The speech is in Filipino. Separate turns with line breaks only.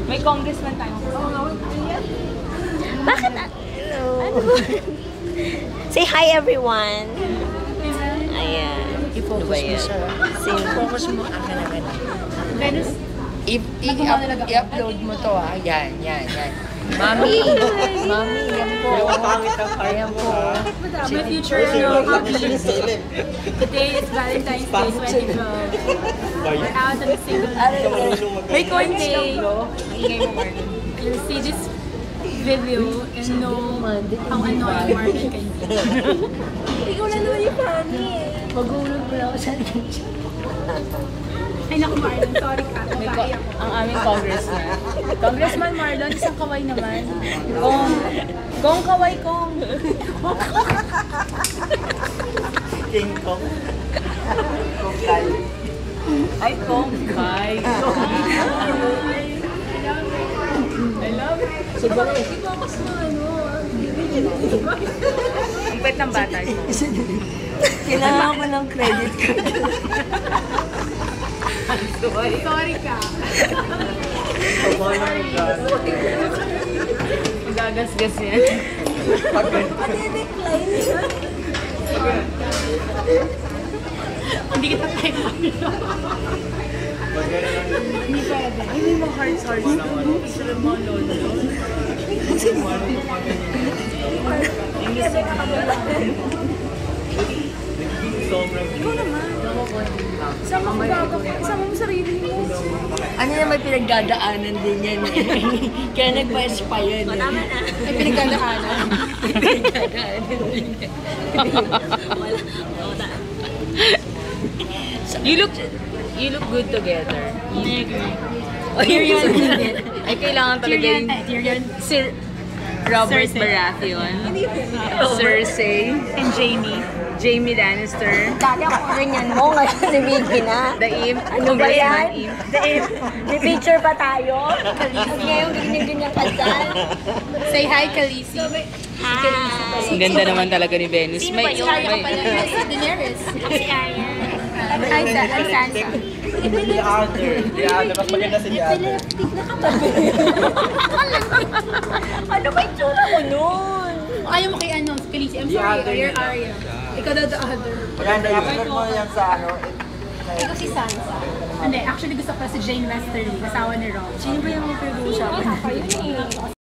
May congressman tayo.
Bakit? Hello. Say hi, everyone. Ayan.
I-focus mo siya. I-focus mo akin na ganun.
Venus?
I-upload mo to ha. Yan. Mami, yan po. Ayan po.
My future hobbies. Today is Valentine's Day 2012. We're out on a single day. May coin day. You'll see this video and know how annoying Marvin can be.
Ikaw na naman yung funny eh.
Magulog mo lang ako sa Ay naku Marlon, sorry ka. Ang aming congressman. Congressman Marlon, isang kaway naman. Kong kaway kong.
King Kong. Kong Kai.
Ay, kong Kai. I love it. Iba ako sa ang pet ng bata ko.
Kailangan ko ng credit card.
Sorry ka. Gagasgas yan. Hindi kita type. Hindi pwede. Ay, may mga hearts na ano. Isa lang mga lolo. Ikaw naman. Sama mo sarili mo.
Ano na may pinagdadaanan din yan eh. Kaya nagpa-aspire yan.
Tama na.
Ay, pinagdadaanan.
Pinagdadaanan din yan.
You look good together. I agree.
Tyrion.
Ay, kailangan talaga yung Sir Robert Baratheon, Cersei, and Jamie Lannister,
Dati ako ganyan mo, ngayon si Vicky na.
Daim,
Ano ba yan?
Daim,
May picture pa tayo? Huwag ngayon, ganyan-ganyan ka dyan.
say hi, Khaleesi.
Hi.
Ang ganda naman talaga ni Venus.
Sino ba yun?
Si Daenerys.
Si Arya.
Hi, Sansa.
The other. Mas maganda si The other.
Epileptic na katabi. Ano ba yung tsura mo nun?
Ayaw mo kay ano, Khaleesi. I'm sorry, you're Arya. Ikaw daw the other.
Maganda yung upload mo yan sa ano.
Ikaw si Sansa.
Hindi, actually gusto ko si Jane Westerly, asawa ni Rob.
Sino ba yung pinag-uusapan?
Yun eh.